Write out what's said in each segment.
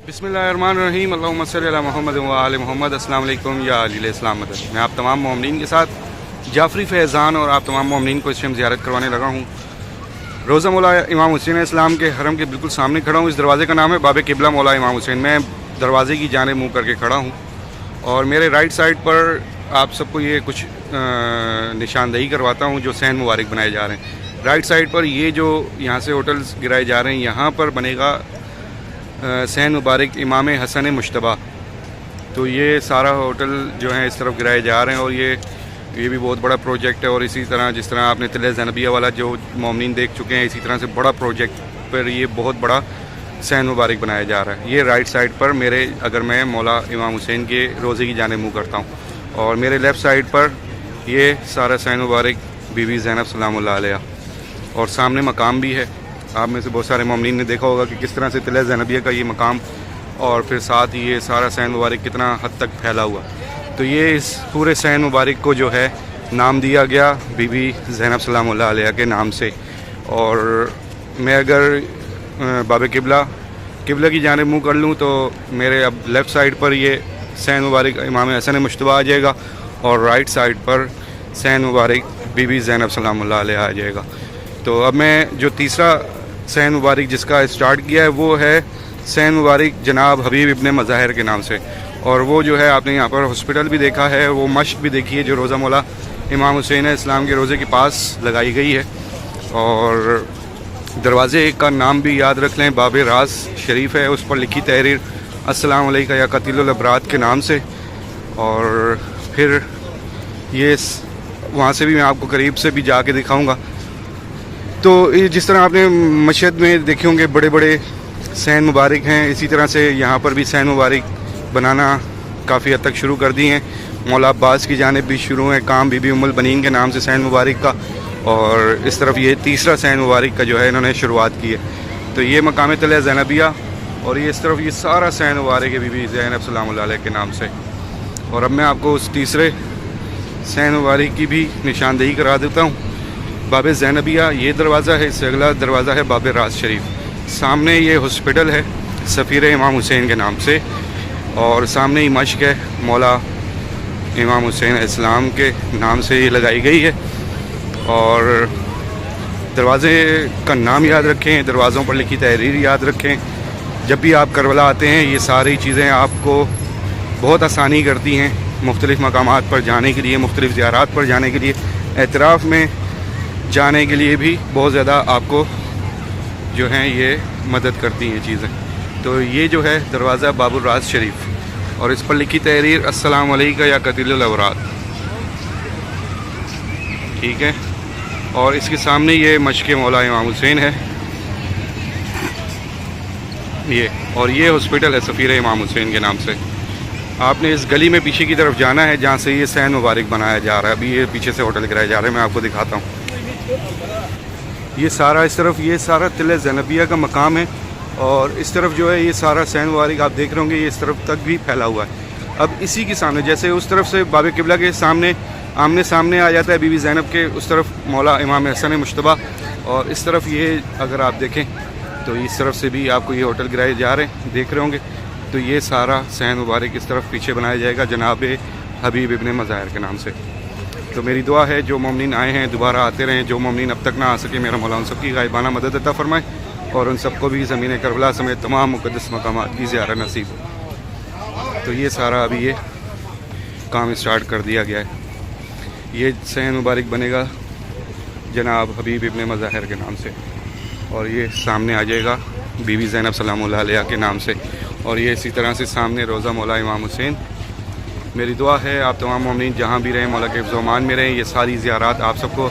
बिस्मिल्लाहिर्रहमानिर्रहीम अल्लाहुम्मा सल्ली अला मोहम्मद व आले मोहम्मद। अस्सलाम वालेकुम या अहले इस्लाम मदद। मैं आप तमाम मोमिनीन के साथ जाफरी फैज़ान और आप तमाम मोमिनीन को इस टाइम ज़ियारत करवाने लगा हूँ। रोज़ा मौला इमाम हुसैन इस्लाम के हरम के बिल्कुल सामने खड़ा हूँ। इस दरवाज़े का नाम है बाब किबला मौला इमाम हुसैन। मैं दरवाज़े की जानिब मुँह करके खड़ा हूँ और मेरे राइट साइड पर आप सबको ये कुछ निशानदही करवाता हूँ जो सैन मुबारक बनाए जा रहे हैं। राइट साइड पर ये जो यहाँ से होटल्स गिराए जा रहे हैं, यहाँ पर बनेगा सैन मुबारक इमाम हसन मुश्तबा। तो ये सारा होटल जो है इस तरफ गिराए जा रहे हैं और ये भी बहुत बड़ा प्रोजेक्ट है। और इसी तरह जिस तरह आपने तिल ज़ैनबिया वाला जो मोमिनीन देख चुके हैं, इसी तरह से बड़ा प्रोजेक्ट पर ये बहुत बड़ा सैन मुबारक बनाया जा रहा है। ये राइट साइड पर मेरे, अगर मैं मौला इमाम हुसैन के रोज़े की जानिब मुँह करता हूँ, और मेरे लेफ़्ट साइड पर ये सारा सैन मुबारक बीबी ज़ैनब सलामुल्लाह अलैहा, और सामने मकाम भी है। आप में से बहुत सारे मोमिनीन ने देखा होगा कि किस तरह से तिल ज़ैनबिया का ये मकाम और फिर साथ ही ये सारा सैन मुबारक कितना हद तक फैला हुआ। तो ये इस पूरे सैन मुबारक को जो है नाम दिया गया बीबी ज़ैनब सलामुल्लाह अलैहा के नाम से। और मैं अगर बाब किबला की जानिब मुँह कर लूँ तो मेरे अब लेफ़्ट साइड पर ये सैन मुबारक इमाम हसन मुश्तबा आ जाएगा और राइट साइड पर सैन मुबारक बीबी ज़ैनब सलामुल्लाह अलैहा आ जाएगा। तो अब मैं जो तीसरा सैन मुबारक जिसका स्टार्ट किया है वो है सैन मुबारक जनाब हबीब इब्ने मज़ाहिर के नाम से। और वो जो है आपने यहाँ पर हॉस्पिटल भी देखा है, वो मश्क भी देखी है जो रोज़ा मौला इमाम हुसैन इस्लाम के रोज़े के पास लगाई गई है। और दरवाज़े का नाम भी याद रख लें, बाब राज शरीफ है, उस पर लिखी तहरीर अस्सलाम अलैका या कतीलुल अबराद के नाम से। और फिर ये वहाँ से भी मैं आपको करीब से भी जाके दिखाऊँगा। तो जिस तरह आपने मशहद में देखे होंगे बड़े बड़े सैन मुबारक हैं, इसी तरह से यहाँ पर भी सैन मुबारक बनाना काफ़ी हद तक शुरू कर दी हैं। मौला अब्बास की जानिब भी शुरू है काम बीबी उम्मुल बनीन के नाम से सैन मुबारक का, और इस तरफ ये तीसरा सैन मुबारक का जो है इन्होंने शुरुआत की है। तो ये मकाम तिल ज़ैनबिया और ये इस तरफ ये सारा सैन मुबारक है बीबी ज़ैनब सलामुल्लाह अलैहा के नाम से। और अब मैं आपको उस तीसरे सैन मुबारक की भी निशानदही करा देता हूँ। बाब ज़ैनबिया ये दरवाज़ा है, इससे अगला दरवाज़ा है बाब राज शरीफ। सामने ये हॉस्पिटल है सफ़ीर इमाम हुसैन के नाम से, और सामने ही मश्क है मौला इमाम हुसैन इस्लाम के नाम से ये लगाई गई है। और दरवाज़े का नाम याद रखें, दरवाज़ों पर लिखी तहरीर याद रखें। जब भी आप करबला आते हैं ये सारी चीज़ें आपको बहुत आसानी करती हैं मुख्तलिफ़ मकामात पर जाने के लिए, मुख्तलिफ़ ज़ियारात पर जाने के लिए, एतराफ़ में जाने के लिए भी बहुत ज़्यादा आपको जो हैं ये मदद करती हैं चीज़ें। तो ये जो है दरवाज़ा बाबुर राज शरीफ और इस पर लिखी तहरीर अस्सलाम अलैका या कतीलुल अबराद, ठीक है। और इसके सामने ये मश्क मौला इमाम हुसैन है ये, और ये हॉस्पिटल है सफ़ीर इमाम हुसैन के नाम से। आपने इस गली में पीछे की तरफ जाना है जहाँ से ये सैन मुबारक बनाया जा रहा है। अभी ये पीछे से होटल गिराए जा रहे हैं, मैं आपको दिखाता हूँ। ये सारा इस तरफ ये सारा तिल ज़ैनबिया का मकाम है, और इस तरफ जो है ये सारा सैन मुबारक आप देख रहे होंगे ये इस तरफ तक भी फैला हुआ है। अब इसी के सामने जैसे उस तरफ से बाब किबला के सामने आमने सामने आ जाता है बीबी ज़ैनब के, उस तरफ मौला इमाम हसन मुश्तबा, और इस तरफ ये अगर आप देखें तो इस तरफ से भी आपको ये होटल गिराए जा रहे हैं, देख रहे होंगे। तो ये सारा सैन मुबारक इस तरफ पीछे बनाया जाएगा जनाब हबीब इब्ने मज़ाहिर के नाम से। तो मेरी दुआ है जो मोमिनीन आए हैं दोबारा आते रहें, जो मोमिनीन अब तक ना आ सके मेरा मौला उन सबकी गायबाना मदद अता फरमाए, और उन सबको भी ज़मीन करबला समेत तमाम मुक़द्दस मकामात की ज़ियारत नसीब हो। तो ये सारा अभी ये काम स्टार्ट कर दिया गया है। ये सैन मुबारक बनेगा जनाब हबीब इब्ने मज़ाहिर के नाम से, और ये सामने आ जाएगा बीबी ज़ैनब सलामुल्लाह अलैहा के नाम से। और ये इसी तरह से सामने रोज़ा मौला इमाम हुसैन। मेरी दुआ है आप तमाम मोमिनीन जहाँ भी रहें मौला के हिफ्ज़-ओ-अमान में रहें। ये सारी ज़ियारात आप सबको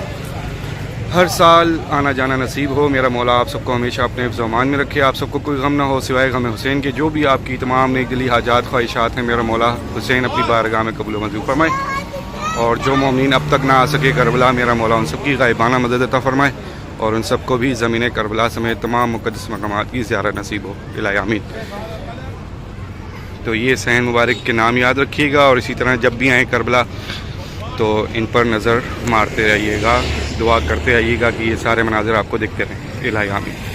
हर साल आना जाना नसीब हो। मेरा मौला आप सबको हमेशा अपने हिफ्ज़-ओ-अमान में रखे, आप सबको कोई गम ना हो सिवाय गम हुसैन के। जो भी आपकी तमाम नेक दिली हाजात ख्वाहिशात हैं मेरा मौला हुसैन अपनी बारगाह में कबूल मंजूर फरमाए। और जो मोमिनीन अब तक ना आ सके करबला मेरा मौला उन सबकी गायबाना मदद अता फरमाए, और उन सबको भी ज़मीन करबला समेत तमाम मुक़द्दस मकामात की ज़ियारत नसीब हो। इलाही आमीन। तो ये सैन मुबारक के नाम याद रखिएगा, और इसी तरह जब भी आएँ करबला तो इन पर नज़र मारते रहिएगा, दुआ करते रहिएगा कि ये सारे मनाज़िर आपको दिखते रहें। इलाही आमीन।